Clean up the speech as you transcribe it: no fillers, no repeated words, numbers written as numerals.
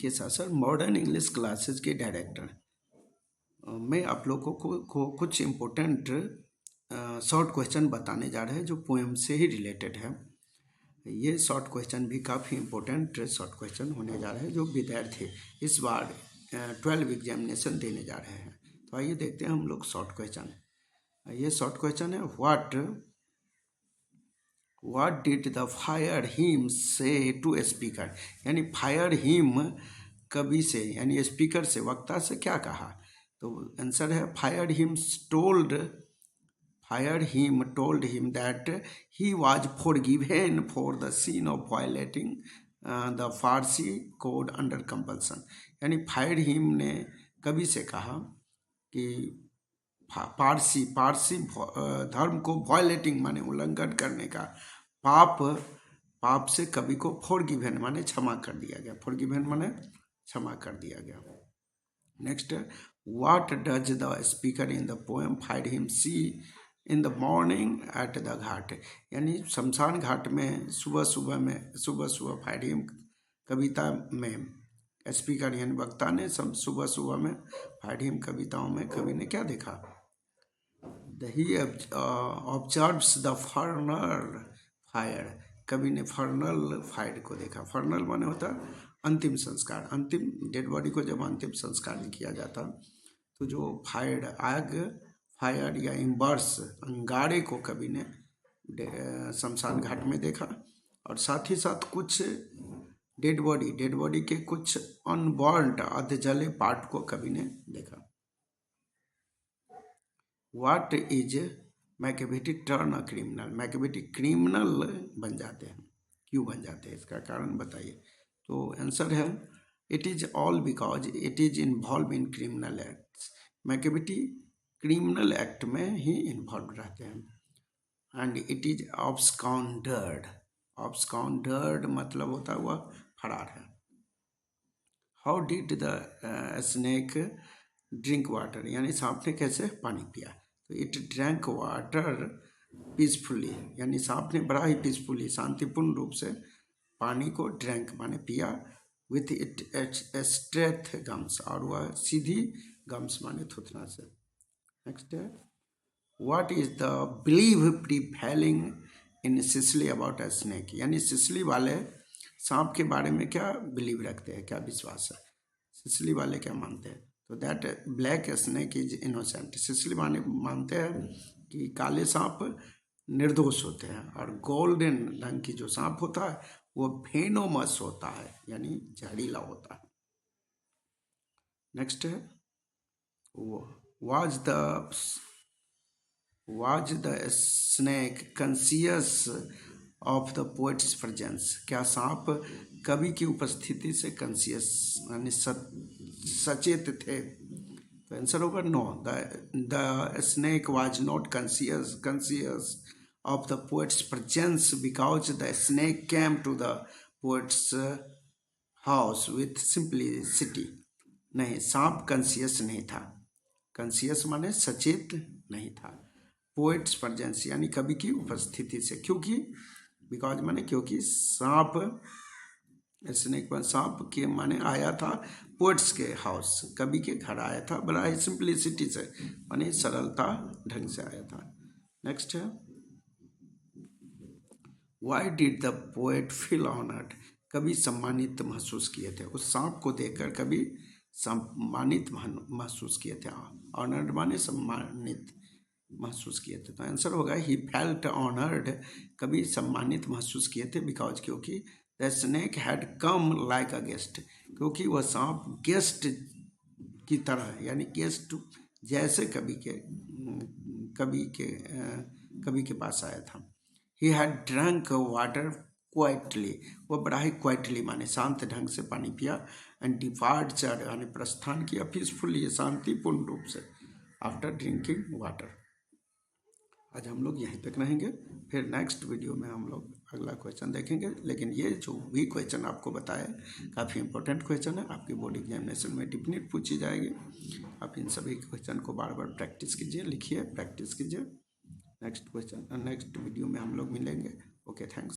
के साथ sir modern English classes के डायरेक्टर मैं आप लोगों को कुछ इम्पोर्टेंट शॉर्ट क्वेश्चन बताने जा रहे हैं जो पोएम से ही रिलेटेड है। ये शॉर्ट क्वेश्चन भी काफ़ी इम्पोर्टेंट शॉर्ट क्वेश्चन होने जा रहे हैं जो विद्यार्थी इस बार 12 एग्जामिनेशन देने जा रहे हैं। तो आइए देखते हैं हम लोग शॉर्ट क्वेश्चन। ये शॉर्ट क्वेश्चन है what did the fire him से टू स्पीकर, यानी फायर हिम कवि से यानी स्पीकर से वक्ता से क्या कहा। तो आंसर है fire him told him that he was forgiven for the sin of violating the Farsi code under compulsion, यानी फायर हिम ने कवि से कहा कि पारसी धर्म को वायलेटिंग माने उल्लंघन करने का पाप से कवि को फॉरगिवन माने क्षमा कर दिया गया। फॉरगिवन माने क्षमा कर दिया गया। Next, what does the speaker in the poem find him see in the morning at the ghat, यानी शमशान घाट में सुबह फाइंड हिम कविता में स्पीकर यानी वक्ता ने सुबह में फाइंड हिम कविताओं में कवि ने क्या देखा। He observes the funeral fire, कवि ने फर्नल फायर को देखा। फर्नल माने होता अंतिम संस्कार, अंतिम डेड बॉडी को जब अंतिम संस्कार किया जाता तो जो फायर या इम्बर्स अंगारे को कवि ने शमशान घाट में देखा, और साथ ही साथ कुछ डेड बॉडी के कुछ अनबर्न्ड अर्ध जले पार्ट को कवि ने देखा। What is Macavity turn a criminal, Macavity criminal बन जाते हैं, क्यों बन जाते हैं, इसका कारण बताइए। तो आंसर है it is all because it is involve in criminal acts, Macavity criminal act में ही इन्वॉल्व रहते हैं। एंड इट इज ऑब्सकॉन्डर्ड मतलब होता हुआ फरार है। How did the snake drink water, यानी सांप ने कैसे पानी पिया। तो इट ड्रैंक वाटर पीसफुली, यानी सांप ने बड़ा ही पीसफुली शांतिपूर्ण रूप से पानी को ड्रैंक माने पिया विथ इट स्ट्रेथ गम्स, और वह सीधी गम्स माने थुथना से। नेक्स्ट है what is the believe prevailing in Sicily about a snake, यानी सिसिली वाले सांप के बारे में क्या बिलीव रखते हैं, क्या विश्वास है, सिसिली वाले क्या मानते हैं। तो that black snake is innocent, Sicily मानते हैं कि काले सांप निर्दोष होते हैं, और गोल्डन रंग की जो सांप होता है वो वेनोमस होता है, यानी जहरीला होता है। नेक्स्ट है was the snake conscious of the poet's presence, क्या सांप कवि की उपस्थिति से कॉन्शियस यानी सचेत थे। तो आंसर होगा no, the snake was not conscious of the poet's presence because the snake came to the poet's house with simplicity, नहीं सांप कॉन्शियस नहीं था, कॉन्शियस माने सचेत नहीं था, पोएट्स प्रेजेंस यानी कवि की उपस्थिति से, क्योंकि बिकॉज माने क्योंकि सांप के माने आया था पोएट्स के हाउस, कवि के घर आया था, बड़ा ही सिंपलिसिटी से माने सरलता ढंग से आया था। नेक्स्ट है why did the poet feel honoured, कवि सम्मानित महसूस किए थे, उस सांप को देखकर कवि सम्मानित महसूस किए थे। ऑनर्ड माने सम्मानित महसूस किए थे। तो आंसर होगा ही फेल्ट ऑनर्ड, कभी सम्मानित महसूस किए थे बिकॉज क्योंकि the snake had come like a guest, क्योंकि वह सांप गेस्ट की तरह यानी गेस्ट जैसे कवि के पास आया था। He had drunk water quietly, वह बड़ा ही क्वाइटली माने शांत ढंग से पानी पिया, एंड डिपार्चर यानी प्रस्थान किया पीसफुली शांतिपूर्ण रूप से आफ्टर ड्रिंकिंग वाटर। आज हम लोग यहीं तक रहेंगे, फिर नेक्स्ट वीडियो में हम लोग अगला क्वेश्चन देखेंगे। लेकिन ये जो भी क्वेश्चन आपको बताए काफ़ी इंपॉर्टेंट क्वेश्चन है, आपकी बोर्ड एग्जामिनेशन में डेफिनेट पूछी जाएगी। आप इन सभी क्वेश्चन को बार बार प्रैक्टिस कीजिए, लिखिए, प्रैक्टिस कीजिए। नेक्स्ट वीडियो में हम लोग मिलेंगे। Okay, thanks.